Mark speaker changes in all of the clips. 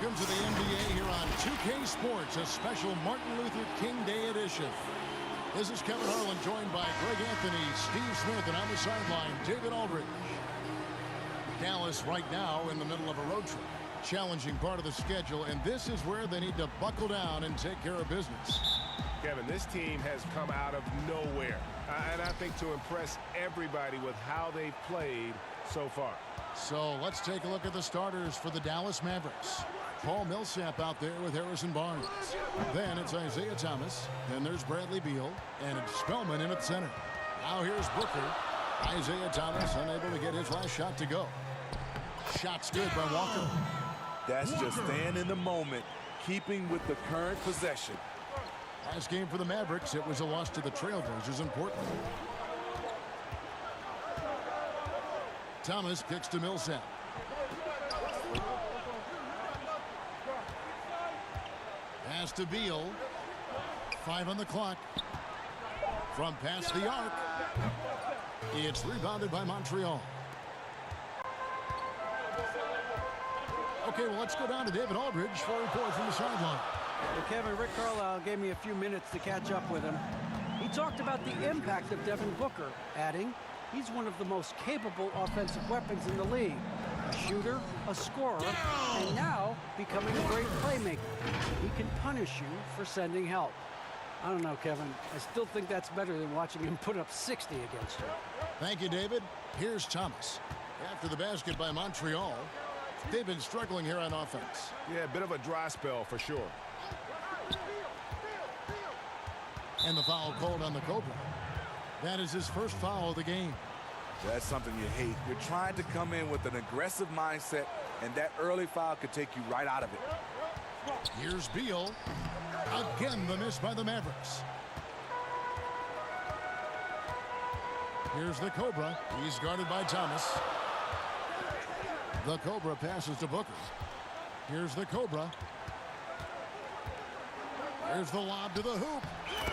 Speaker 1: Welcome to the NBA here on 2K Sports, a special Martin Luther King Day edition. This is Kevin Harlan, joined by Greg Anthony, Steve Smith, and on the sideline, David Aldridge. Dallas right now in the middle of a road trip. Challenging part of the schedule, and this is where they need to buckle down and take care of business.
Speaker 2: Kevin, this team has come out of nowhere. And I think to impress everybody with how they've played so far.
Speaker 1: So let's take a look at the starters for the Dallas Mavericks. Paul Millsap out there with Harrison Barnes. Then it's Isaiah Thomas. Then there's Bradley Beal. And it's Spellman in at center. Now here's Booker. Isaiah Thomas unable to get his last shot to go. Shot's good by Walker.
Speaker 3: That's just staying in the moment, keeping with the current possession.
Speaker 1: Last game for the Mavericks, it was a loss to the Trailblazers in Portland. Thomas kicks to Millsap. Pass to Beal. 5 on the clock. From past the arc. It's rebounded by Montreal. Okay, well, let's go down to David Aldridge for a report from the sideline.
Speaker 4: Well, Kevin, Rick Carlisle gave me a few minutes to catch up with him. He talked about the impact of Devin Booker, adding, he's one of the most capable offensive weapons in the league. A shooter, a scorer, and now becoming a great playmaker. He can punish you for sending help. I don't know, Kevin. I still think that's better than watching him put up 60 against you.
Speaker 1: Thank you, David. Here's Thomas. After the basket by Montreal, they've been struggling here on offense.
Speaker 2: Yeah, a bit of a dry spell for sure.
Speaker 1: And the foul called on the Cobra. That is his first foul of the game.
Speaker 3: That's something you hate. You're trying to come in with an aggressive mindset, and that early foul could take you right out of it.
Speaker 1: Here's Beal. Again, the miss by the Mavericks. Here's the Cobra. He's guarded by Thomas. The Cobra passes to Booker. Here's the Cobra. Here's the lob to the hoop.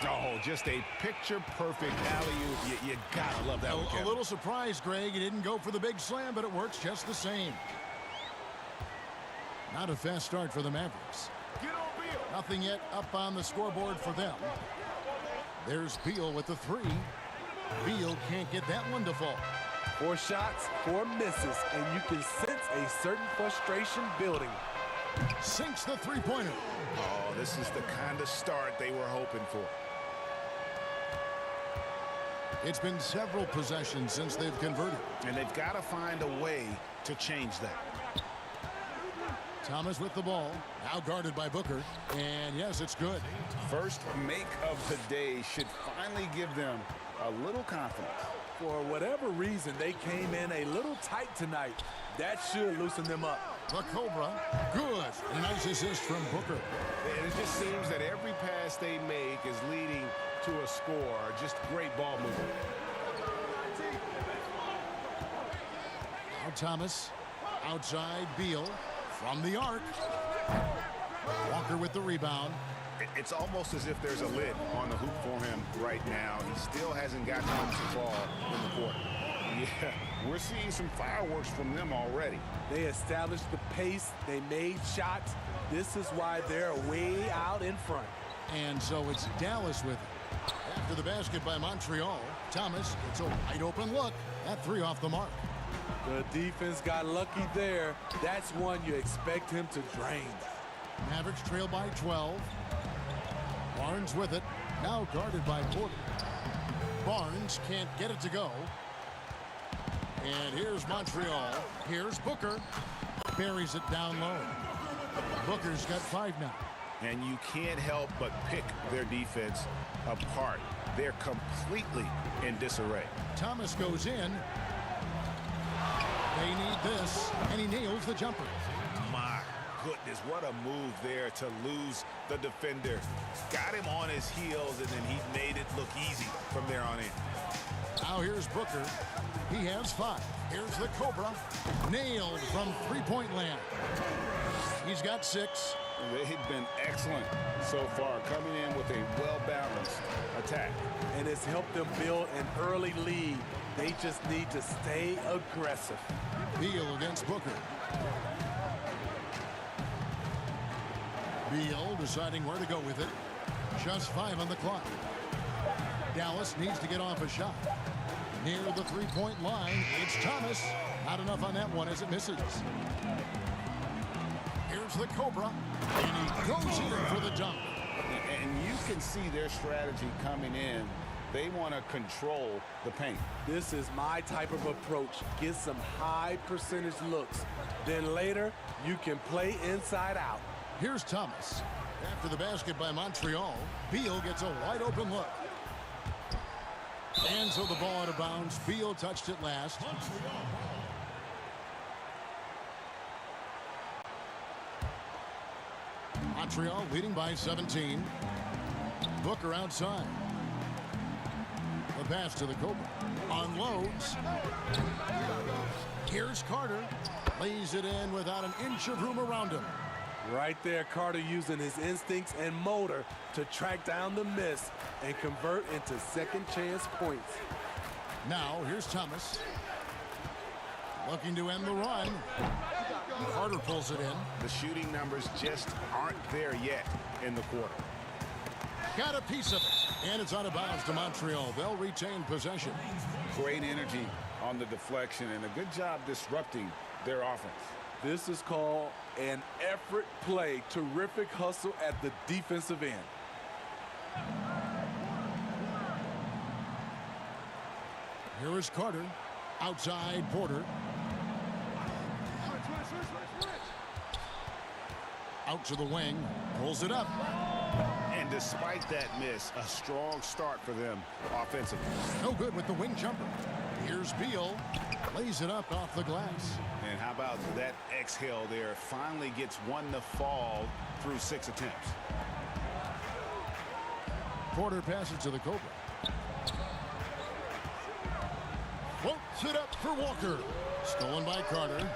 Speaker 2: Oh, just a picture-perfect alley-oop. You gotta love that one, Kevin.
Speaker 1: A little surprised, Greg. He didn't go for the big slam, but it works just the same. Not a fast start for the Mavericks.
Speaker 2: Get on Beal.
Speaker 1: Nothing yet up on the scoreboard for them. There's Beal with the three. Beal can't get that one to fall.
Speaker 3: 4 shots, 4 misses, and you can sense a certain frustration building.
Speaker 1: Sinks the three-pointer.
Speaker 2: Oh, this is the kind of start they were hoping for.
Speaker 1: It's been several possessions since they've converted.
Speaker 2: And they've got to find a way to change that.
Speaker 1: Thomas with the ball, now guarded by Booker, and yes, it's good.
Speaker 2: First make of the day should finally give them a little confidence.
Speaker 3: For whatever reason, they came in a little tight tonight. That should loosen them up.
Speaker 1: The Cobra, good. A nice assist from Booker.
Speaker 2: And it just seems that every pass they make is leading to a score. Just great ball movement.
Speaker 1: Now Thomas, outside Beal, from the arc. Walker with the rebound.
Speaker 2: It's almost as if there's a lid on the hoop for him right now. He still hasn't gotten home to fall in the court. Yeah, we're seeing some fireworks from them already.
Speaker 3: They established the pace. They made shots. This is why they're way out in front.
Speaker 1: And so it's Dallas with it. After the basket by Montreal, Thomas, it's a wide open look. That three off the mark.
Speaker 3: The defense got lucky there. That's one you expect him to drain.
Speaker 1: Mavericks trail by 12. Barnes with it, now guarded by Porter. Barnes can't get it to go. And here's Montreal. Here's Booker. Buries it down low. Booker's got 5 now.
Speaker 2: And you can't help but pick their defense apart. They're completely in disarray.
Speaker 1: Thomas goes in. They need this, and he nails the jumper.
Speaker 2: My goodness, what a move there to lose the defender. Got him on his heels, and then he made it look easy from there on in.
Speaker 1: Now here's Booker. He has 5. Here's the Cobra. Nailed from three-point land. He's got 6.
Speaker 2: They've been excellent so far, coming in with a well-balanced attack.
Speaker 3: And it's helped them build an early lead. They just need to stay aggressive.
Speaker 1: Beal against Booker. Beal deciding where to go with it. Just 5 on the clock. Dallas needs to get off a shot. Near the three-point line, it's Thomas. Not enough on that one as it misses. Here's the Cobra, and he goes in for the dunk.
Speaker 2: And you can see their strategy coming in. They want to control the paint.
Speaker 3: This is my type of approach. Get some high percentage looks. Then later, you can play inside out.
Speaker 1: Here's Thomas. After the basket by Montreal, Beal gets a wide open look. And so the ball out of bounds. Beal touched it last. Montreal leading by 17. Booker outside. The pass to the Cobra. Unloads. Here's Carter. Lays it in without an inch of room around him.
Speaker 3: Right there, Carter using his instincts and motor to track down the miss and convert into second chance points.
Speaker 1: Now, here's Thomas. Looking to end the run. Carter pulls it in.
Speaker 2: The shooting numbers just aren't there yet in the quarter.
Speaker 1: Got a piece of it. And it's out of bounds to Montreal. They'll retain possession.
Speaker 2: Great energy on the deflection and a good job disrupting their offense.
Speaker 3: This is called an effort play. Terrific hustle at the defensive end.
Speaker 1: Here is Carter. Outside Porter. Out to the wing. Pulls it up.
Speaker 2: And despite that miss, a strong start for them offensively.
Speaker 1: No good with the wing jumper. Here's Beal. Lays it up off the glass.
Speaker 2: And how about that exhale there? Finally gets one to fall through 6 attempts.
Speaker 1: Porter passes to the Cobra. Floats it up for Walker. Stolen by Carter.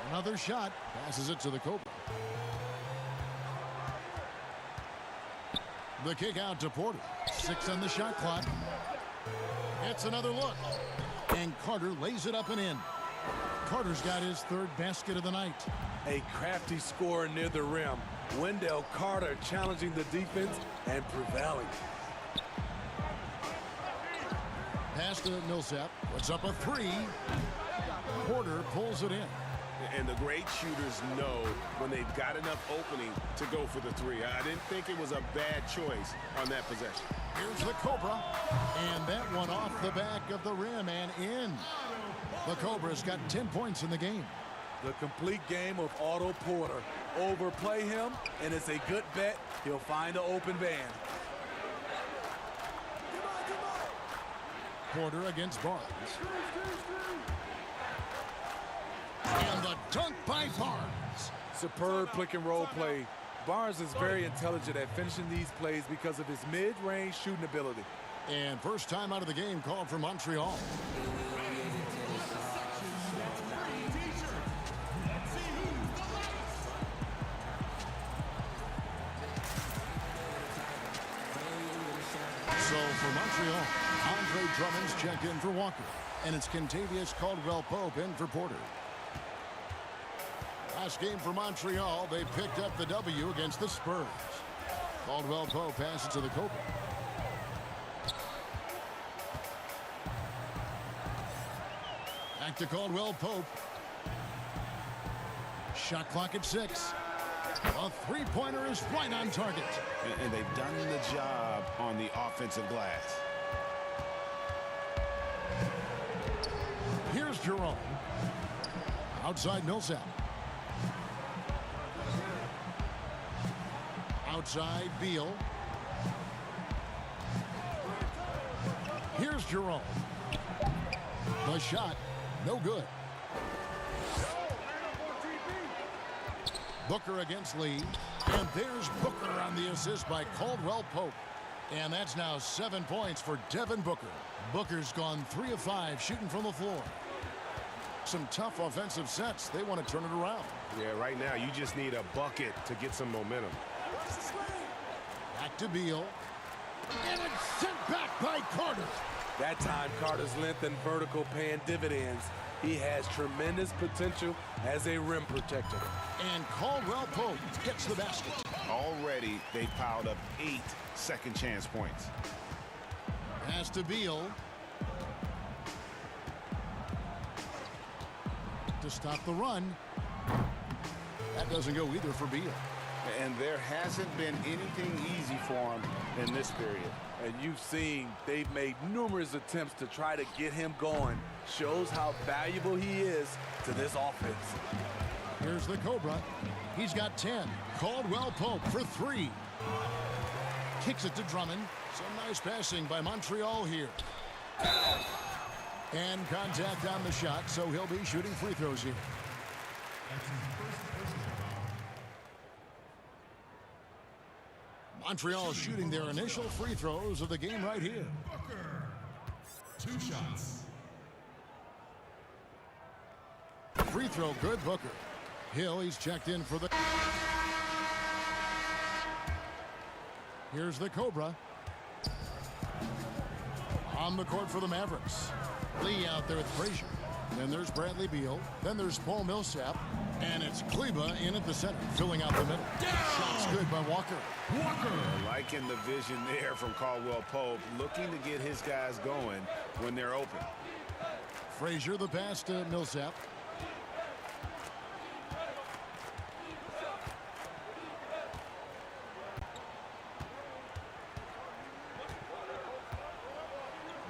Speaker 1: Another shot. Passes it to the Cobra. The kick out to Porter. 6 on the shot clock. It's another look. And Carter lays it up and in. Carter's got his 3rd basket of the night.
Speaker 3: A crafty scorer near the rim. Wendell Carter challenging the defense and prevailing.
Speaker 1: Pass to Millsap. Puts up a 3. Porter pulls it in.
Speaker 2: And the great shooters know when they've got enough opening to go for the 3. I didn't think it was a bad choice on that possession.
Speaker 1: Here's the Cobra. And that one off the back of the rim and in. The Cobra's got 10 points in the game.
Speaker 3: The complete game of Otto Porter. Overplay him, and it's a good bet he'll find an open band.
Speaker 1: Porter against Barnes. And the dunk by Barnes.
Speaker 3: Superb pick and roll play. Barnes is very intelligent at finishing these plays because of his mid-range shooting ability.
Speaker 1: And first time out of the game called for Montreal. So for Montreal, Andre Drummond's checked in for Walker. And it's Kentavious Caldwell-Pope in for Porter. Last game for Montreal, they picked up the W against the Spurs. Caldwell-Pope passes to the Cobra. Back to Caldwell-Pope. Shot clock at 6. A three-pointer is right on target.
Speaker 2: And they've done the job on the offensive glass.
Speaker 1: Here's Jerome. Outside Millsap. Outside Beal. Here's Jerome. The shot, no good. Booker against Lee. And there's Booker on the assist by Caldwell-Pope. And that's now 7 points for Devin Booker. Booker's gone 3 of 5 shooting from the floor. Some tough offensive sets. They want to turn it around.
Speaker 2: Yeah, right now you just need a bucket to get some momentum.
Speaker 1: Back to Beal. And it's sent back by Carter.
Speaker 3: That time, Carter's length and vertical paying dividends. He has tremendous potential as a rim protector.
Speaker 1: And Caldwell Pope gets the basket.
Speaker 2: Already, they piled up 8 second chance points.
Speaker 1: Pass to Beal. To stop the run. That doesn't go either for Beal.
Speaker 2: And there hasn't been anything easy for him in this period.
Speaker 3: And you've seen they've made numerous attempts to try to get him going. Shows how valuable he is to this offense.
Speaker 1: Here's the Cobra. He's got 10. Caldwell Pope for 3. Kicks it to Drummond. Some nice passing by Montreal here. And contact on the shot, so he'll be shooting free throws here. Montreal shooting their initial free throws of the game right here.
Speaker 5: 2 shots.
Speaker 1: Free throw good, Booker. Hill, he's checked in for the... Here's the Cobra. On the court for the Mavericks. Lee out there with Frazier. Then there's Bradley Beal. Then there's Paul Millsap. And it's Kleba in at the center, filling out the middle. Shots good by Walker.
Speaker 2: Liking the vision there from Caldwell Pope, looking to get his guys going when they're open.
Speaker 1: Frazier, the pass to Millsap.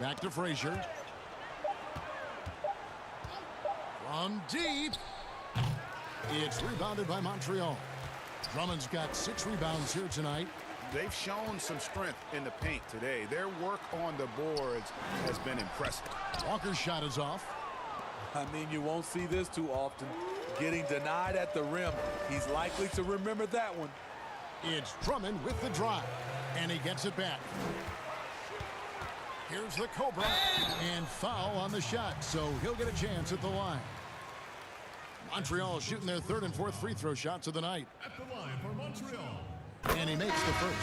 Speaker 1: Back to Frazier. From deep. It's rebounded by Montreal. Drummond's got 6 rebounds here tonight.
Speaker 2: They've shown some strength in the paint today. Their work on the boards has been impressive.
Speaker 1: Walker's shot is off.
Speaker 3: I mean, you won't see this too often. Getting denied at the rim. He's likely to remember that one.
Speaker 1: It's Drummond with the drive. And he gets it back. Here's the Cobra. And foul on the shot, so he'll get a chance at the line. Montreal shooting their 3rd and 4th free throw shots of the night.
Speaker 5: At the line for Montreal.
Speaker 1: And he makes the first.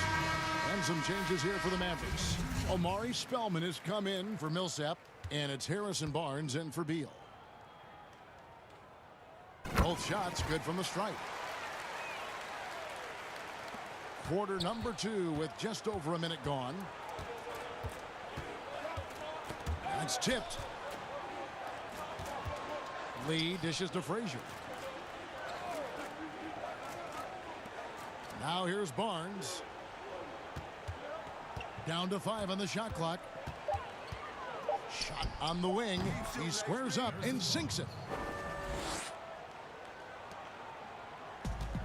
Speaker 1: And some changes here for the Mavericks. Omari Spellman has come in for Millsap. And it's Harrison Barnes in for Beal. Both shots good from the stripe. Quarter number 2 with just over a minute gone. That's tipped. Lee dishes to Frazier. Now here's Barnes. Down to 5 on the shot clock. Shot on the wing. He squares up and sinks it.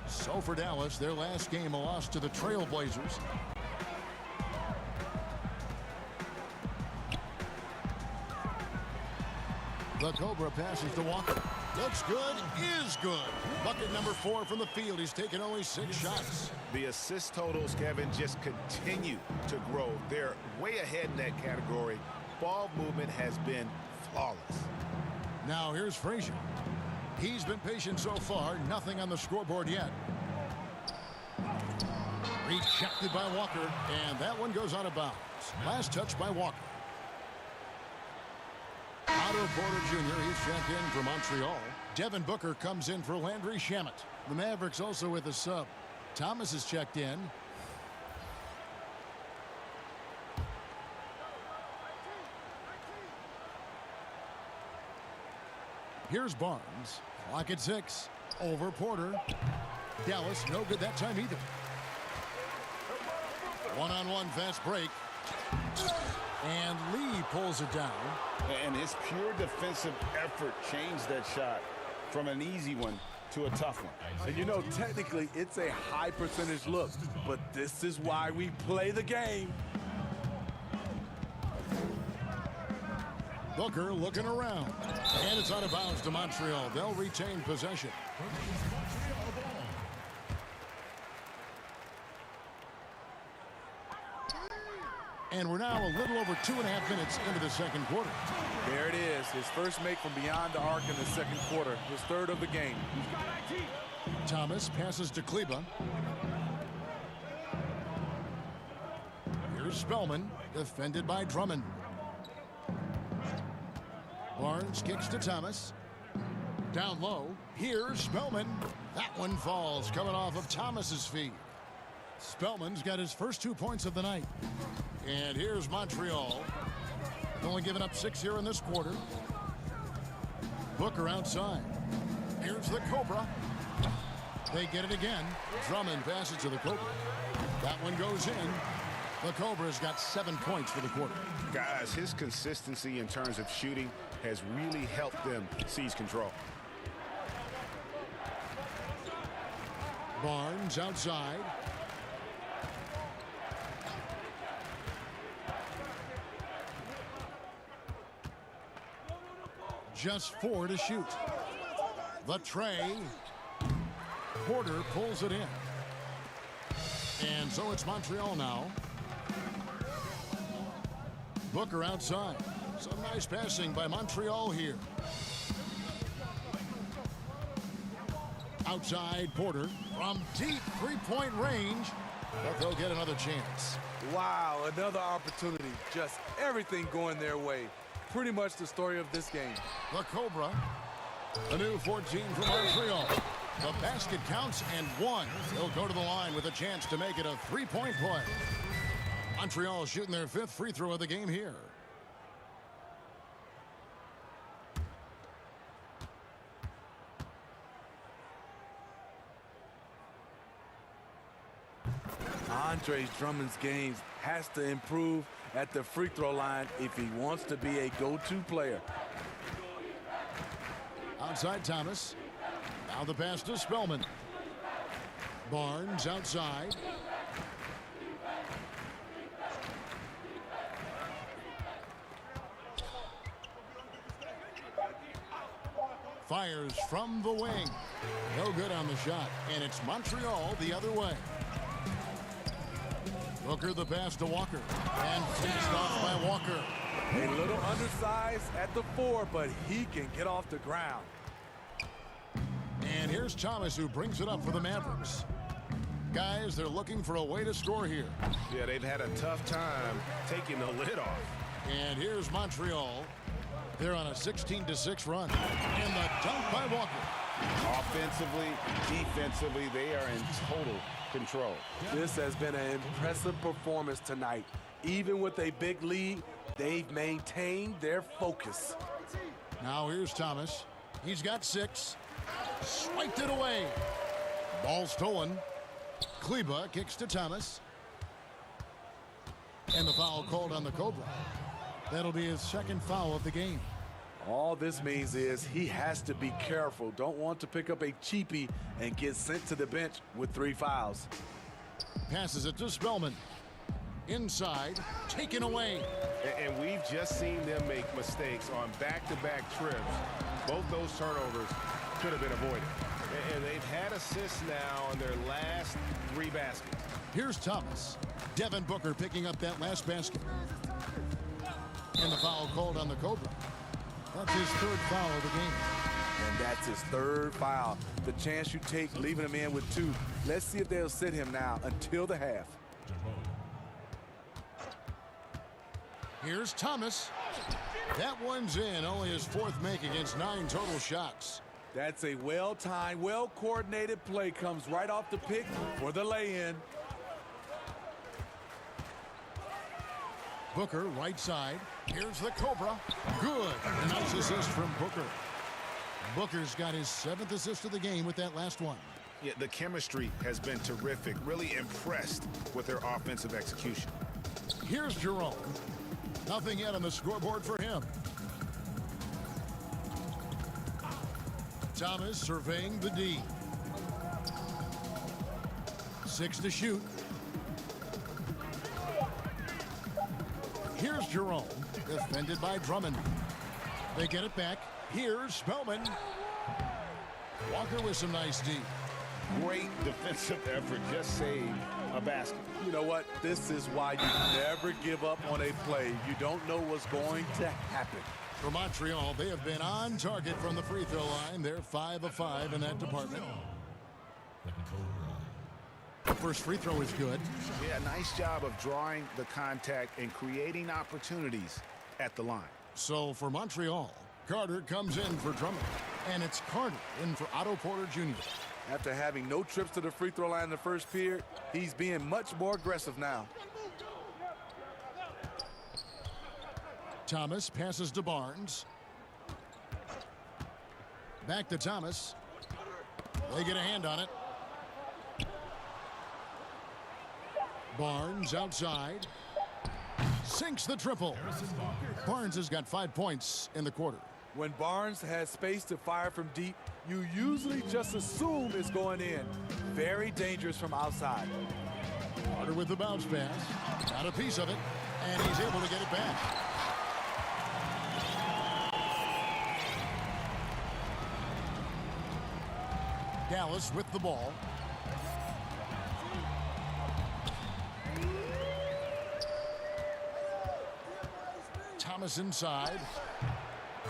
Speaker 1: So for Dallas, their last game a loss to the Trailblazers. The Cobra passes to Walker. Looks good, is good. Bucket number 4 from the field. He's taken only 6 shots.
Speaker 2: The assist totals, Kevin, just continue to grow. They're way ahead in that category. Ball movement has been flawless.
Speaker 1: Now here's Frazier. He's been patient so far. Nothing on the scoreboard yet. Rejected by Walker, and that one goes out of bounds. Last touch by Walker. Otto Porter Jr. He's checked in for Montreal. Devin Booker comes in for Landry Shamet. The Mavericks also with a sub. Thomas is checked in. Here's Barnes. Clock at 6. Over Porter. Dallas no good that time either. One-on-one fast break. And Lee pulls it down.
Speaker 2: And his pure defensive effort changed that shot from an easy one to a tough one.
Speaker 3: And you know, technically, it's a high percentage look, but this is why we play the game.
Speaker 1: Booker looking around. And it's out of bounds to Montreal. They'll retain possession. And we're now a little over 2.5 minutes into the second quarter.
Speaker 3: There it is. His first make from beyond the arc in the second quarter. His 3rd of the game.
Speaker 1: Thomas passes to Kleba. Here's Spellman, defended by Drummond. Barnes kicks to Thomas. Down low. Here's Spellman. That one falls coming off of Thomas's feet. Spellman's got his first 2 points of the night. And here's Montreal. Only giving up 6 here in this quarter. Booker outside. Here's the Cobra. They get it again. Drummond passes to the Cobra. That one goes in. The Cobra's got 7 points for the quarter.
Speaker 2: Guys, his consistency in terms of shooting has really helped them seize control.
Speaker 1: Barnes outside. Just 4 to shoot. The tray. Porter pulls it in. And so it's Montreal now. Booker outside. Some nice passing by Montreal here. Outside Porter from deep three-point range. But they'll get another chance.
Speaker 3: Wow, another opportunity. Just everything going their way. Pretty much the story of this game.
Speaker 1: The Cobra. A new 14 for Montreal. The basket counts and 1. They'll go to the line with a chance to make it a 3-point play. Montreal shooting their 5th free throw of the game here.
Speaker 3: Andre Drummond's game has to improve at the free throw line if he wants to be a go-to player.
Speaker 1: Outside Thomas. Now the pass to Spellman. Barnes outside. Fires from the wing. No good on the shot. And it's Montreal the other way. Booker the pass to Walker. And finished off by Walker.
Speaker 3: A little undersized at the 4, but he can get off the ground.
Speaker 1: And here's Thomas, who brings it up for the Mavericks. Guys, they're looking for a way to score here.
Speaker 2: Yeah, they've had a tough time taking the lid off.
Speaker 1: And here's Montreal. They're on a 16-6 run. And the dunk by Walker.
Speaker 2: Offensively, defensively, they are in total control.
Speaker 3: This has been an impressive performance tonight. Even with a big lead, they've maintained their focus.
Speaker 1: Now here's Thomas. He's got 6. Swiped it away. Ball stolen. Kleba kicks to Thomas. And the foul called on the Cobra. That'll be his 2nd foul of the game.
Speaker 3: All this means is he has to be careful. Don't want to pick up a cheapie and get sent to the bench with 3 fouls.
Speaker 1: Passes it to Spellman. Inside, taken away.
Speaker 2: And we've just seen them make mistakes on back-to-back trips. Both those turnovers could have been avoided. And they've had assists now on their last 3 baskets.
Speaker 1: Here's Thomas. Devin Booker picking up that last basket. And the foul called on the Cobra. That's his 3rd foul of the game.
Speaker 3: And that's his 3rd foul. The chance you take leaving him in with 2. Let's see if they'll sit him now until the half.
Speaker 1: Here's Thomas. That one's in. Only his 4th make against 9 total shots.
Speaker 3: That's a well-timed, well-coordinated play. Comes right off the pick for the lay-in.
Speaker 1: Booker right side. Here's the Cobra. Good. A nice assist from Booker. Booker's got his 7th assist of the game with that last one.
Speaker 2: Yeah, the chemistry has been terrific. Really impressed with their offensive execution.
Speaker 1: Here's Jerome. Nothing yet on the scoreboard for him. Thomas surveying the D. 6 to shoot. Here's Jerome. Defended by Drummond. They get it back. Here's Spellman. Walker with some nice D.
Speaker 2: Great defensive effort. Just saved a basket.
Speaker 3: You know what? This is why you never give up on a play. You don't know what's going to happen.
Speaker 1: For Montreal, they have been on target from the free throw line. They're 5 of 5 in that department. The first free throw is good.
Speaker 2: Yeah, nice job of drawing the contact and creating opportunities at the line.
Speaker 1: So for Montreal, Carter comes in for Drummond. And it's Carter in for Otto Porter Jr.
Speaker 3: After having no trips to the free throw line in the first period, he's being much more aggressive now.
Speaker 1: Thomas passes to Barnes. Back to Thomas. They get a hand on it. Barnes outside. Sinks the triple. Barnes has got 5 points in the quarter.
Speaker 3: When Barnes has space to fire from deep, you usually just assume it's going in. Very dangerous from outside.
Speaker 1: Carter with the bounce pass. Got a piece of it, and he's able to get it back. Dallas with the ball. Thomas inside.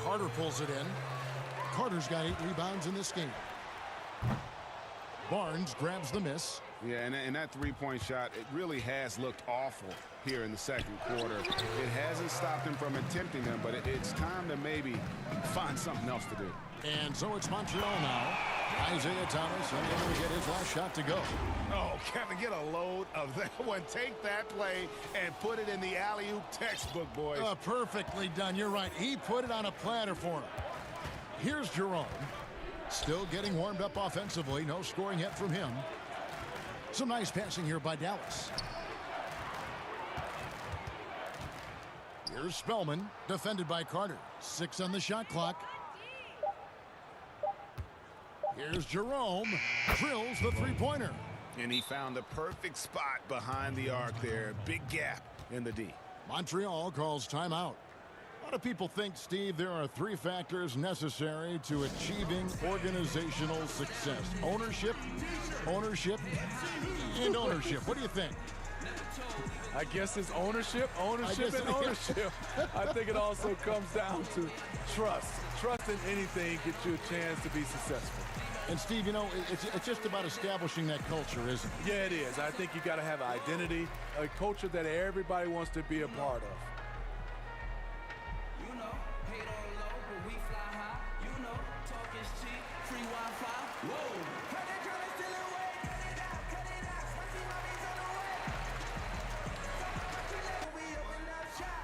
Speaker 1: Carter pulls it in. Carter's got 8 rebounds in this game. Barnes grabs the miss.
Speaker 2: Yeah, and that three-point shot, it really has looked awful here in the second quarter. It hasn't stopped him from attempting them, but it's time to maybe find something else to do.
Speaker 1: And so it's Montreal now. Isaiah Thomas unable to get his last shot to go.
Speaker 2: Oh, Kevin, get a load of that one. Take that play and put it in the alley-oop textbook, boys.
Speaker 1: Perfectly done. You're right. He put it on a platter for him. Here's Jerome. Still getting warmed up offensively. No scoring yet from him. Some nice passing here by Dallas. Here's Spellman, defended by Carter. 6 on the shot clock. Here's Jerome. Drills the three-pointer.
Speaker 2: And he found the perfect spot behind the arc there. Big gap in the D.
Speaker 1: Montreal calls timeout. A lot of people think, Steve, there are 3 factors necessary to achieving organizational success. Ownership, and ownership. What do you think?
Speaker 3: I guess it's ownership. I think it also comes down to trust. Trust in anything gets you a chance to be successful.
Speaker 1: And Steve, you know, it's just about establishing that culture, isn't it?
Speaker 3: Yeah, it is. I think you got to have an identity, a culture that everybody wants to be a part of.
Speaker 6: You know, paid on low, but we fly high. You know, talk is cheap, free Wi-Fi. Whoa. Cut that girl is still away. Cut it out. Spicy mommy's on the way. We opened up shop.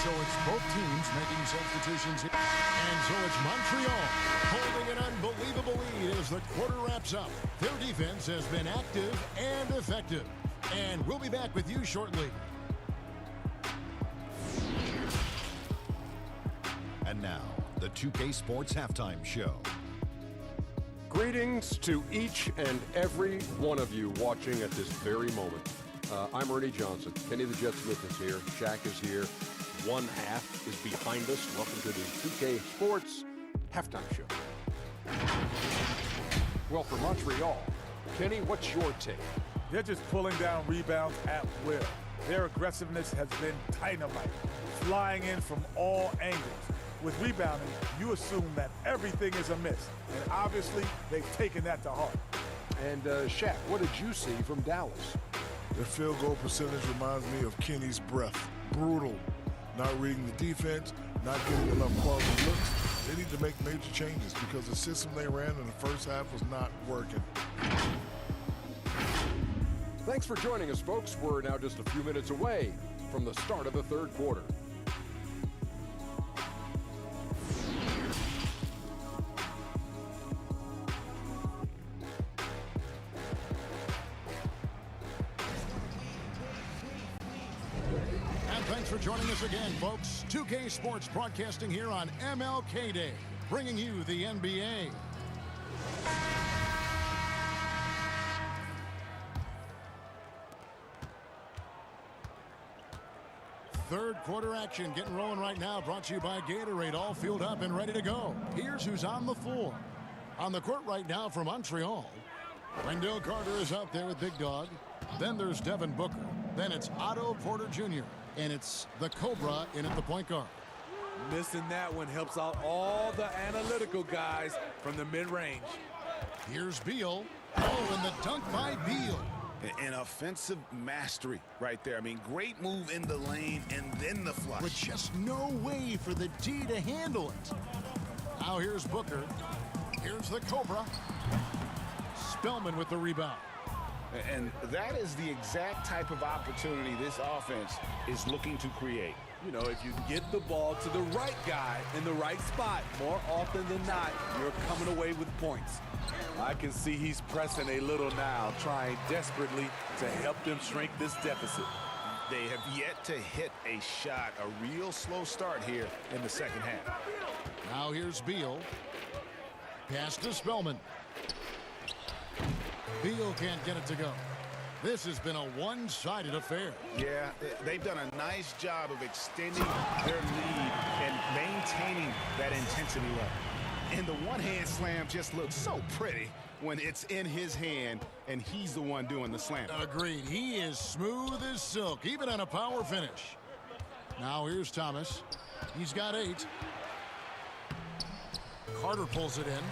Speaker 1: So it's both teams making substitutions here. And so it's Montreal holding an unbelievable lead as the quarter wraps up. Their defense has been active and effective. And we'll be back with you shortly.
Speaker 7: And now, the 2K Sports Halftime Show.
Speaker 8: Greetings to each and every one of you watching at this very moment. I'm Ernie Johnson. Kenny the Jet Smith is here. Shaq is here. One half is behind us. Welcome to the 2K Sports Halftime Show. Well, for Montreal, Kenny, what's your take?
Speaker 9: They're just pulling down rebounds at will. Their aggressiveness has been dynamite, flying in from all angles. With rebounding, you assume that everything is a miss, and obviously they've taken that to heart.
Speaker 8: And Shaq, what did you see from Dallas?
Speaker 10: Their field goal percentage reminds me of Kenny's breath. Brutal. Not reading the defense, not getting enough quality looks. They need to make major changes because the system they ran in the first half was not working.
Speaker 8: Thanks for joining us, folks. We're now just a few minutes away from the start of the third quarter.
Speaker 1: Thanks for joining us again, folks. 2K Sports broadcasting here on MLK Day, bringing you the NBA. Third quarter action getting rolling right now, brought to you by Gatorade, all fueled up and ready to go. Here's who's on the floor. On the court right now for Montreal, Wendell Carter is out there with Big Dog. Then there's Devin Booker. Then it's Otto Porter Jr. And it's the Cobra in at the point guard.
Speaker 3: Missing that one helps out all the analytical guys from the mid-range.
Speaker 1: Here's Beal. Oh, and the dunk by Beal.
Speaker 11: An offensive mastery right there. I mean, great move in the lane and then the flush.
Speaker 1: With just no way for the D to handle it. Now here's Booker. Here's the Cobra. Spellman with the rebound.
Speaker 11: And that is the exact type of opportunity this offense is looking to create.
Speaker 3: You know, if you get the ball to the right guy in the right spot, more often than not, you're coming away with points. I can see he's pressing a little now, trying desperately to help them shrink this deficit.
Speaker 11: They have yet to hit a shot, a real slow start here in the second half.
Speaker 1: Now here's Beal. Pass to Spellman. Beal can't get it to go. This has been a one-sided affair.
Speaker 11: Yeah, they've done a nice job of extending their lead and maintaining that intensity level. And the one-hand slam just looks so pretty when it's in his hand and he's the one doing the slam.
Speaker 1: Agreed. He is smooth as silk, even on a power finish. Now here's Thomas. He's got 8. Carter pulls it in.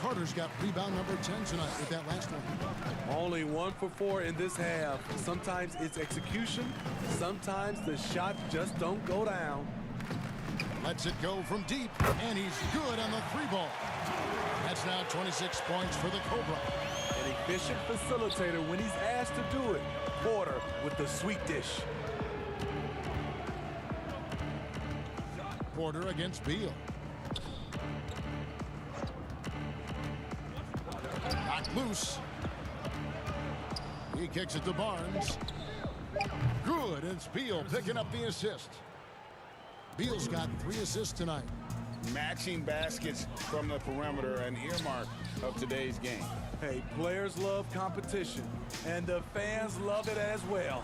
Speaker 1: Carter's got rebound number 10 tonight with that last one.
Speaker 3: Only 1 for 4 in this half. Sometimes it's execution. Sometimes the shots just don't go down.
Speaker 1: Lets it go from deep, and he's good on the 3-ball. That's now 26 points for the Cobra.
Speaker 3: An efficient facilitator when he's asked to do it. Porter with the sweet dish.
Speaker 1: Porter against Beal. Knocked loose. He kicks it to Barnes. Good, it's Beal picking up the assist. Beal's got 3 assists tonight.
Speaker 11: Matching baskets from the perimeter, an earmark of today's game.
Speaker 3: Hey, players love competition, and the fans love it as well.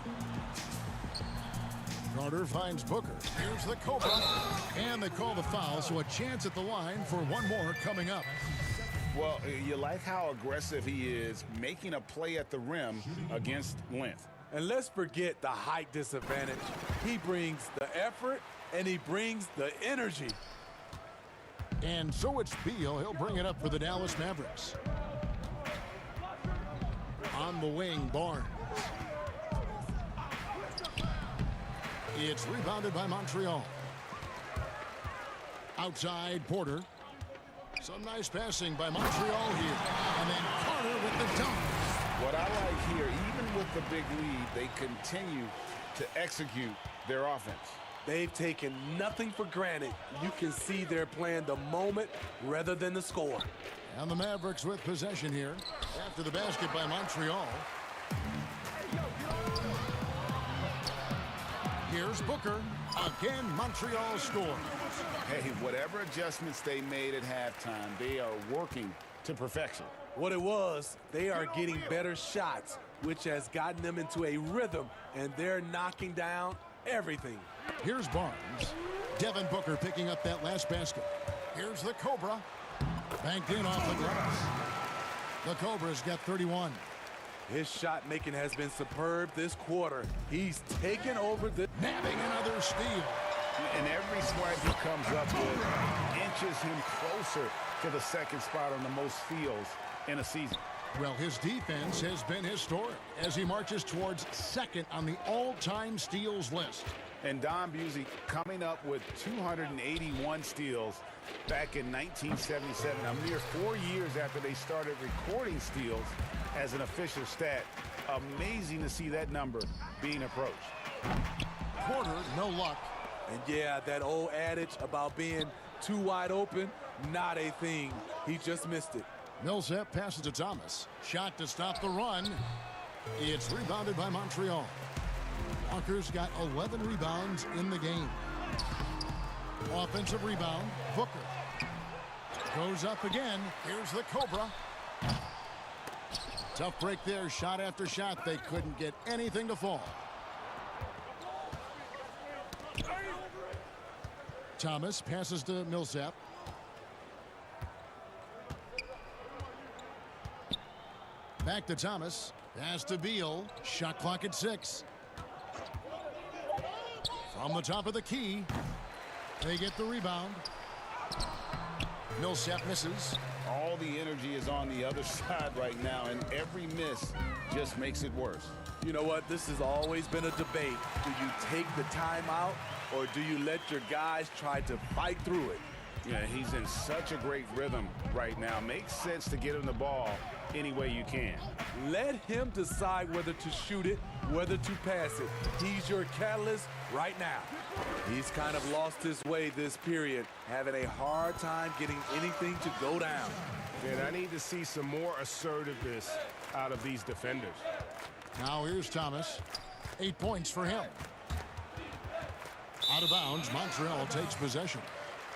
Speaker 1: Carter finds Booker. Here's the Cobra. And they call the foul, so a chance at the line for one more coming up.
Speaker 11: Well, you like how aggressive he is, making a play at the rim against length.
Speaker 3: And let's forget the height disadvantage. He brings the effort, and he brings the energy.
Speaker 1: And so it's Beal. He'll bring it up for the Dallas Mavericks. On the wing, Barnes. It's rebounded by Montreal. Outside, Porter. Some nice passing by Montreal here. And then Carter with the dunk.
Speaker 11: What I like here, even with the big lead, they continue to execute their offense.
Speaker 3: They've taken nothing for granted. You can see they're playing the moment rather than the score.
Speaker 1: And the Mavericks with possession here after the basket by Montreal. Here's Booker. Again, Montreal scores.
Speaker 11: Hey, whatever adjustments they made at halftime, they are working to perfection.
Speaker 3: What it was, they are getting better shots, which has gotten them into a rhythm, and they're knocking down everything.
Speaker 1: Here's Barnes. Devin Booker picking up that last basket. Here's the Cobra. Banked in off the glass. The Cobra's got 31.
Speaker 3: His shot making has been superb this quarter. He's taken over the...
Speaker 1: Nabbing another steal.
Speaker 11: And every swipe he comes up with inches him closer to the second spot on the most steals in a season.
Speaker 1: Well, his defense has been historic as he marches towards second on the all-time steals list.
Speaker 11: And Don Busey coming up with 281 steals back in 1977, a mere 4 years after they started recording steals as an official stat. Amazing to see that number being approached.
Speaker 1: Porter, no luck.
Speaker 3: And yeah, that old adage about being too wide open, not a thing. He just missed it.
Speaker 1: Millsap passes to Thomas. Shot to stop the run. It's rebounded by Montreal. Walker's got 11 rebounds in the game. Offensive rebound, Booker. Goes up again. Here's the Cobra. Tough break there, shot after shot. They couldn't get anything to fall. Thomas passes to Millsap. Back to Thomas. Pass to Beal. Shot clock at 6. From the top of the key. They get the rebound. Millsap misses.
Speaker 11: All all the energy is on the other side right now, and every miss just makes it worse.
Speaker 3: You know what? This has always been a debate. Do you take the timeout, or do you let your guys try to fight through it?
Speaker 11: Yeah, he's in such a great rhythm right now. Makes sense to get him the ball any way you can.
Speaker 3: Let him decide whether to shoot it, whether to pass it. He's your catalyst right now. He's kind of lost his way this period, having a hard time getting anything to go down.
Speaker 2: And I need to see some more assertiveness out of these defenders.
Speaker 1: Now here's Thomas. 8 points for him. Out of bounds, Montreal takes possession.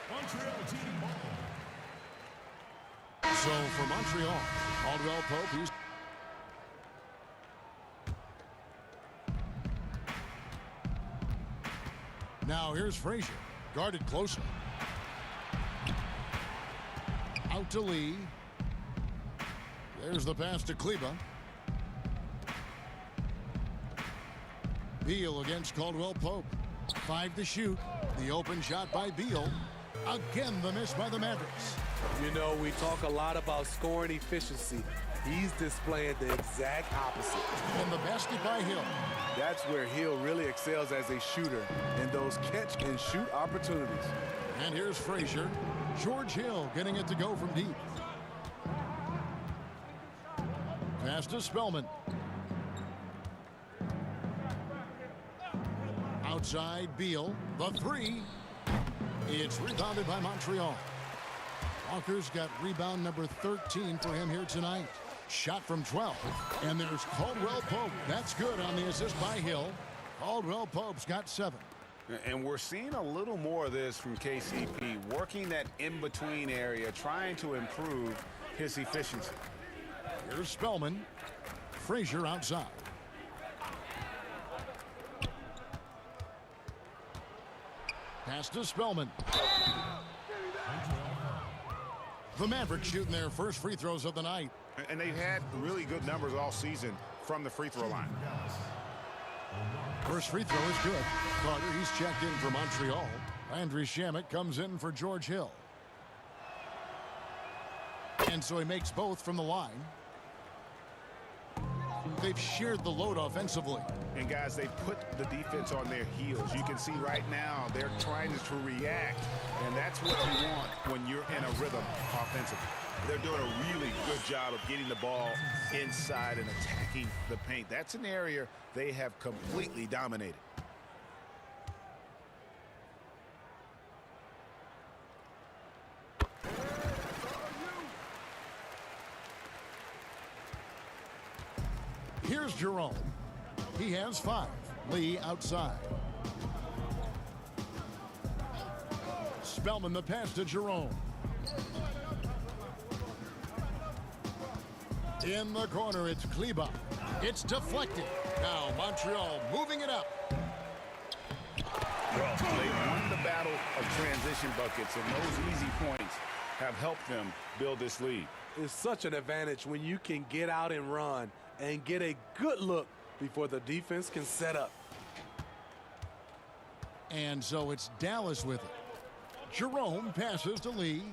Speaker 5: Montreal team ball.
Speaker 1: So for Montreal, Caldwell Pope, he's now here's Frazier, guarded closely. Out to Lee. There's the pass to Kleba. Beal against Caldwell Pope. 5 to shoot. The open shot by Beal. Again, the miss by the Mavericks.
Speaker 3: You know, we talk a lot about scoring efficiency. He's displaying the exact opposite.
Speaker 1: And the basket by Hill.
Speaker 3: That's where Hill really excels as a shooter in those catch-and-shoot opportunities.
Speaker 1: And here's Frazier. George Hill getting it to go from deep. Pass to Spellman. Outside Beal. The 3. It's rebounded by Montreal. Walker's got rebound number 13 for him here tonight. Shot from 12. And there's Caldwell Pope. That's good on the assist by Hill. Caldwell Pope's got 7.
Speaker 11: And we're seeing a little more of this from KCP, working that in-between area, trying to improve his efficiency.
Speaker 1: Here's Spellman. Frazier outside. Pass to Spellman. The Mavericks shooting their first free throws of the night.
Speaker 2: And they've had really good numbers all season from the free throw line.
Speaker 1: First free throw is good. Carter, he's checked in for Montreal. Andrew Shamet comes in for George Hill. And so he makes both from the line. They've shared the load offensively.
Speaker 2: And guys, they put the defense on their heels. You can see right now they're trying to react, and that's what you want when you're in a rhythm offensively. They're doing a really good job of getting the ball inside and attacking the paint. That's an area they have completely dominated.
Speaker 1: Here's Jerome. He has 5. Lee outside. Spellman the pass to Jerome. In the corner, it's Kleba. It's deflected. Now Montreal moving it up.
Speaker 11: Well, they won the battle of transition buckets, and those easy points have helped them build this lead.
Speaker 3: It's such an advantage when you can get out and run and get a good look before the defense can set up.
Speaker 1: And so it's Dallas with it. Jerome passes to Lee.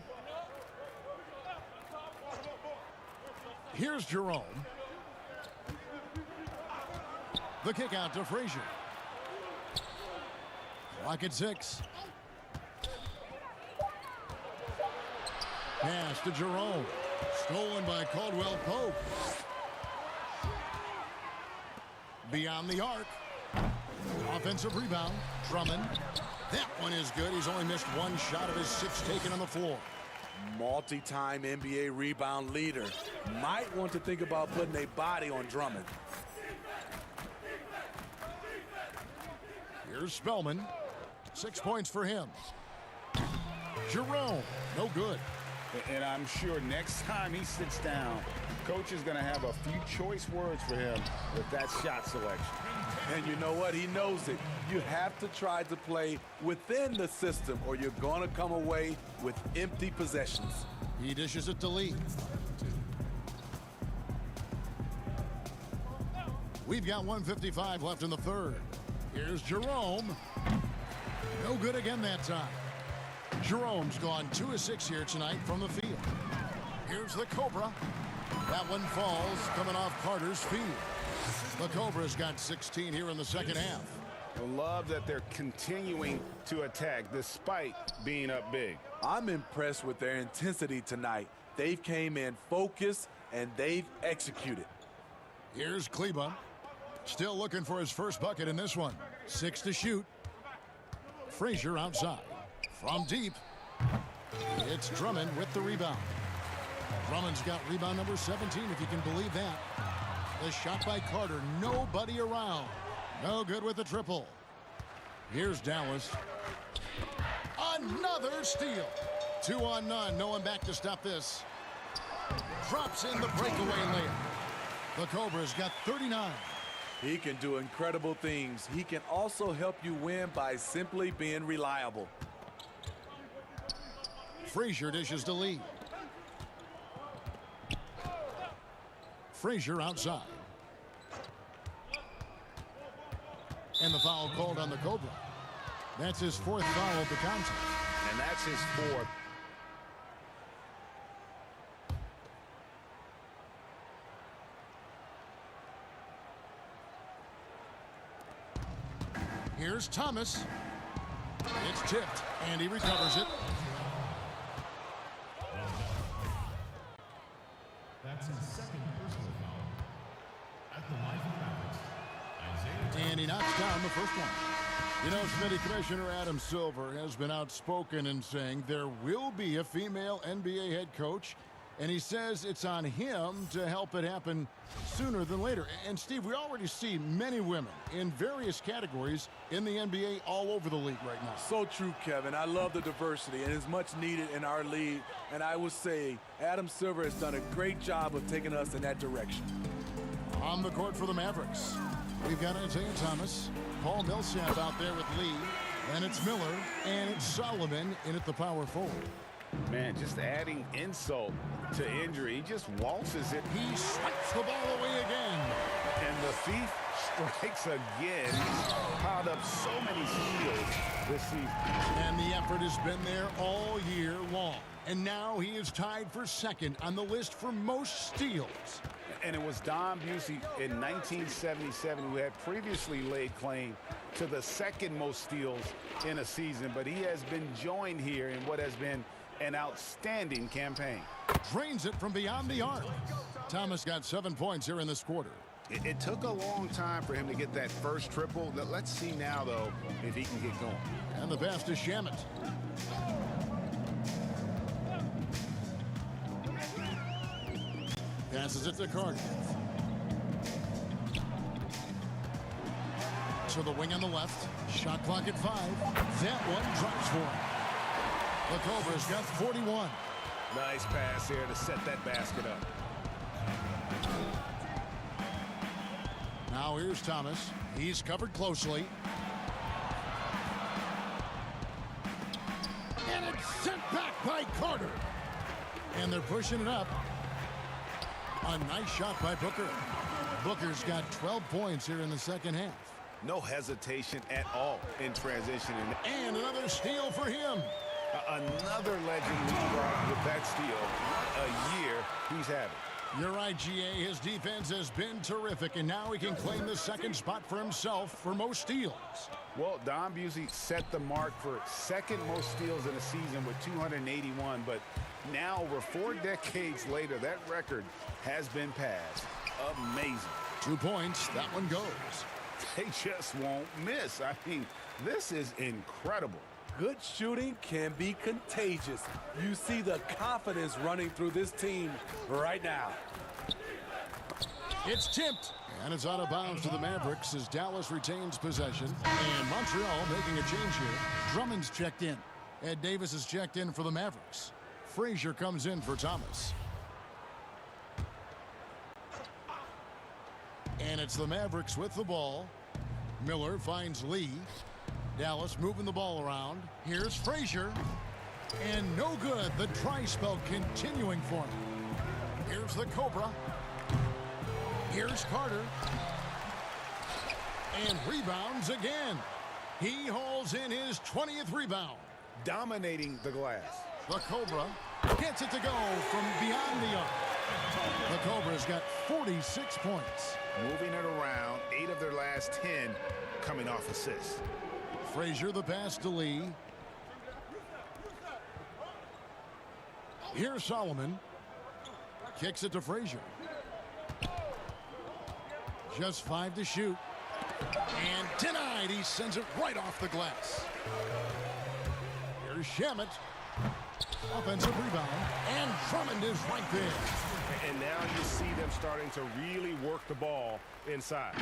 Speaker 1: Here's Jerome. The kick out to Frazier. Clock at 6. Pass to Jerome. Stolen by Caldwell Pope. Beyond the arc. Offensive rebound. Drummond. That one is good. He's only missed 1 shot of his 6 taken on the floor.
Speaker 3: Multi-time NBA rebound leader. Might want to think about putting a body on Drummond.
Speaker 1: Here's Spellman. 6 points for him. Jerome. No good.
Speaker 11: And I'm sure next time he sits down, coach is going to have a few choice words for him with that shot selection.
Speaker 3: And you know what? He knows it. You have to try to play within the system or you're going to come away with empty possessions.
Speaker 1: He dishes it to Lee. We've got 1:55 left in the third. Here's Jerome. No good again that time. Jerome's gone 2 of 6 here tonight from the field. Here's the Cobra. That one falls coming off Carter's feet. The Cobra's got 16 here in the second half.
Speaker 11: I love that they're continuing to attack despite being up big.
Speaker 3: I'm impressed with their intensity tonight. They've came in focused and they've executed.
Speaker 1: Here's Kleba. Still looking for his first bucket in this one. 6 to shoot. Frazier outside. From deep. It's Drummond with the rebound. Drummond's got rebound number 17, if you can believe that. The shot by Carter. Nobody around. No good with the triple. Here's Dallas. Another steal. 2 on none. No one back to stop this. Drops in the breakaway layup. The Cobra's got 39.
Speaker 3: He can do incredible things. He can also help you win by simply being reliable.
Speaker 1: Frazier dishes to Lee. Frazier outside. And the foul called on the Cobra. That's his 4th foul of the contest.
Speaker 11: And that's his 4th.
Speaker 1: Here's Thomas. It's tipped, and he recovers it.
Speaker 5: That's his 2nd personal foul. At the line for the Mavericks,
Speaker 1: And he knocks down the first one. You know, Smitty, Commissioner Adam Silver has been outspoken in saying there will be a female NBA head coach, and he says it's on him to help it happen sooner than later. And, Steve, we already see many women in various categories in the NBA all over the league right now.
Speaker 3: So true, Kevin. I love the diversity, and it's much needed in our league. And I would say Adam Silver has done a great job of taking us in that direction.
Speaker 1: On the court for the Mavericks, we've got Isaiah Thomas, Paul Millsap out there with Lee, and it's Miller, and it's Solomon in at the power forward.
Speaker 11: Man, just adding insult to injury. He just waltzes it.
Speaker 1: He swipes the ball away again.
Speaker 11: And the thief strikes again. He's piled up so many steals this season.
Speaker 1: And the effort has been there all year long. And now he is tied for 2nd on the list for most steals.
Speaker 11: And it was Don Busey in 1977 who had previously laid claim to the 2nd most steals in a season. But he has been joined here in what has been an outstanding campaign.
Speaker 1: Drains it from beyond the arc. Thomas got 7 points here in this quarter.
Speaker 11: It took a long time for him to get that first triple. Let's see now, though, if he can get going.
Speaker 1: And the pass to Shamet. Passes it to Carter. To the wing on the left. Shot clock at 5. That one drops for him. The Cobra's got 41.
Speaker 11: Nice pass here to set that basket up.
Speaker 1: Now here's Thomas. He's covered closely. And it's sent back by Carter. And they're pushing it up. A nice shot by Booker. Booker's got 12 points here in the second half.
Speaker 11: No hesitation at all in transition.
Speaker 1: And another steal for him.
Speaker 11: Another legend with that steal. What a year he's having.
Speaker 1: You're right, GA. His defense has been terrific, and now he can claim the 2nd spot for himself for most steals.
Speaker 11: Well, Don Busey set the mark for 2nd most steals in a season with 281, but now over 4 decades later, that record has been passed. Amazing.
Speaker 1: 2 points. That one goes.
Speaker 11: They just won't miss. I mean, this is incredible.
Speaker 3: Good shooting can be contagious. You see the confidence running through this team right now.
Speaker 1: It's tipped. And it's out of bounds to the Mavericks as Dallas retains possession. And Montreal making a change here. Drummond's checked in. Ed Davis is checked in for the Mavericks. Frazier comes in for Thomas. And it's the Mavericks with the ball. Miller finds Lee. Dallas moving the ball around. Here's Frazier. And no good. The dry spell continuing for him. Here's the Cobra. Here's Carter. And rebounds again. He hauls in his 20th rebound.
Speaker 11: Dominating the glass.
Speaker 1: The Cobra Gets it to go from beyond the arc. The Cobras got 46 points.
Speaker 11: Moving it around, 8 of their last 10 coming off assists.
Speaker 1: Frazier the pass to Lee. Here's Solomon. Kicks it to Frazier. Just 5 to shoot. And denied. He sends it right off the glass. Here's Shamet. Offensive rebound. And Drummond is right there.
Speaker 2: And now you see them starting to really work the ball inside.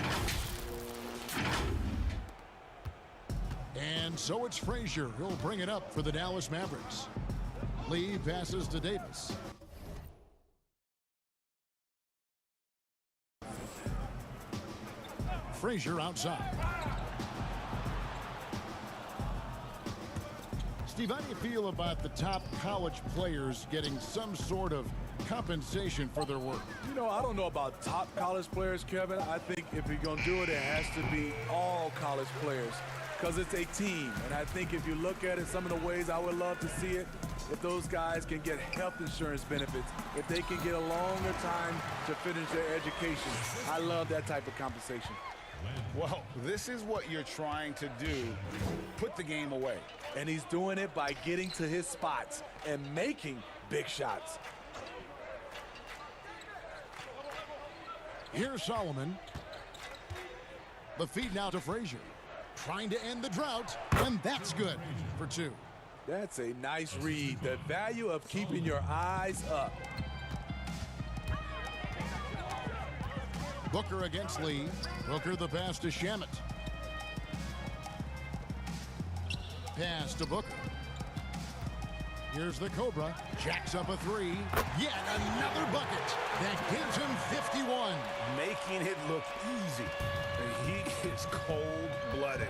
Speaker 1: And so it's Frazier. He'll bring it up for the Dallas Mavericks. Lee passes to Davis. Frazier outside. Steve, how do you feel about the top college players getting some sort of compensation for their work?
Speaker 3: You know, I don't know about top college players, Kevin. I think if you're going to do it, it has to be all college players because it's a team. And I think if you look at it, some of the ways I would love to see it, if those guys can get health insurance benefits, if they can get a longer time to finish their education. I love that type of compensation.
Speaker 11: Well, this is what you're trying to do. Put the game away.
Speaker 3: And he's doing it by getting to his spots and making big shots.
Speaker 1: Here's Solomon. The feed now to Frazier. Trying to end the drought, and that's good for 2.
Speaker 3: That's a nice read. The value of keeping your eyes up.
Speaker 1: Booker against Lee. Booker the pass to Shamet. Pass to Booker. Here's the Cobra. Jacks up a 3. Yet another bucket. That gives him 51.
Speaker 11: Making it look easy. And he is cold-blooded.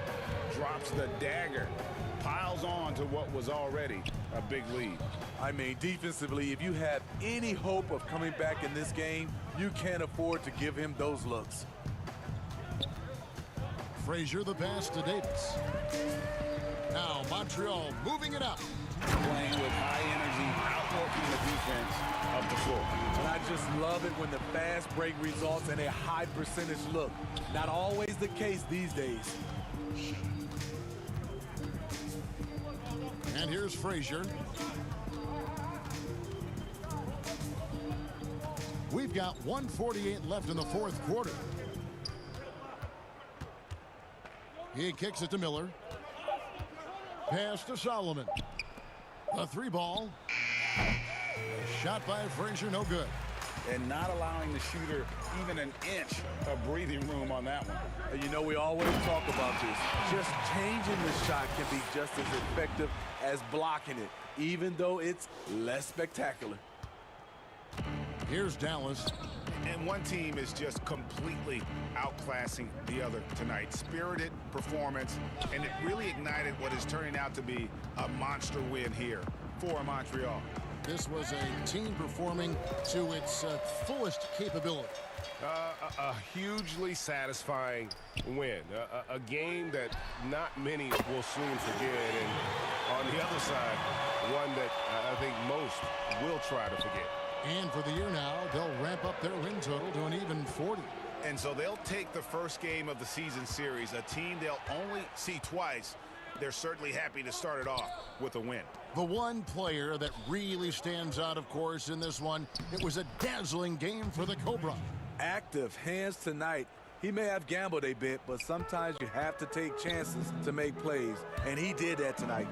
Speaker 11: Drops the dagger. Piles on to what was already a big lead.
Speaker 3: I mean, defensively, if you have any hope of coming back in this game, you can't afford to give him those looks.
Speaker 1: Frazier the pass to Davis. Now Montreal moving it up.
Speaker 11: Playing with high energy, outworking the defense up the floor.
Speaker 3: And I just love it when the fast break results in a high percentage look. Not always the case these days.
Speaker 1: And here's Frazier. We've got 1:48 left in the 4th quarter. He kicks it to Miller. Pass to Solomon. A 3-ball. Shot by Frazier, no good.
Speaker 11: And not allowing the shooter even an inch of breathing room on that one.
Speaker 3: And you know, we always talk about this. Just changing the shot can be just as effective as blocking it, even though it's less spectacular.
Speaker 1: Here's Dallas.
Speaker 11: And one team is just completely outclassing the other tonight. Spirited performance, and it really ignited what is turning out to be a monster win here for Montreal.
Speaker 1: This was a team performing to its fullest capability.
Speaker 2: A hugely satisfying win. A game that not many will soon forget. And on the other side, one that I think most will try to forget.
Speaker 1: And for the year now, they'll ramp up their win total to an even 40.
Speaker 11: And so they'll take the first game of the season series, a team they'll only see twice. They're certainly happy to start it off with a win.
Speaker 1: The one player that really stands out, of course, in this one, it was a dazzling game for the Cobra.
Speaker 3: Active hands tonight. He may have gambled a bit, but sometimes you have to take chances to make plays, and he did that tonight.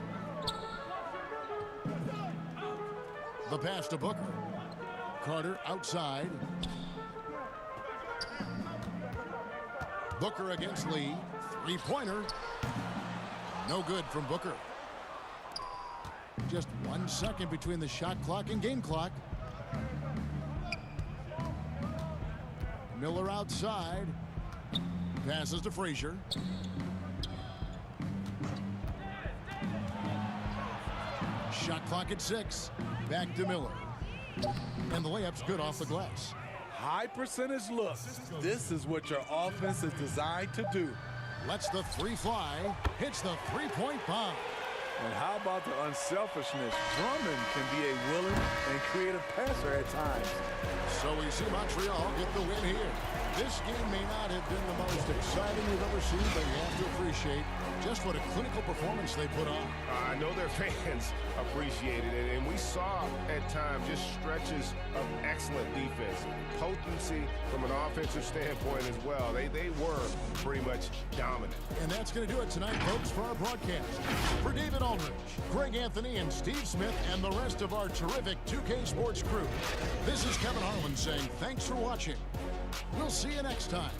Speaker 1: The pass to Booker. Carter outside. Booker against Lee. 3-pointer. No good from Booker. Just 1 second between the shot clock and game clock. Miller outside. Passes to Frazier. Shot clock at 6. Back to Miller. And the layup's good off the glass.
Speaker 3: High percentage look. This is what your offense is designed to do.
Speaker 1: Lets the 3 fly. Hits the 3-point bomb.
Speaker 3: And how about the unselfishness? Drummond can be a willing and creative passer at times.
Speaker 1: So we see Montreal get the win here. This game may not have been the most exciting we've ever seen, but you have to appreciate just what a clinical performance they put on.
Speaker 2: I know their fans appreciated it, and we saw at times just stretches of excellent defense. Potency from an offensive standpoint as well. They were pretty much dominant.
Speaker 1: And that's going to do it tonight, folks, for our broadcast. For David Aldridge, Greg Anthony, and Steve Smith, and the rest of our terrific 2K Sports crew, this is Kevin Harlan saying thanks for watching. We'll see you next time.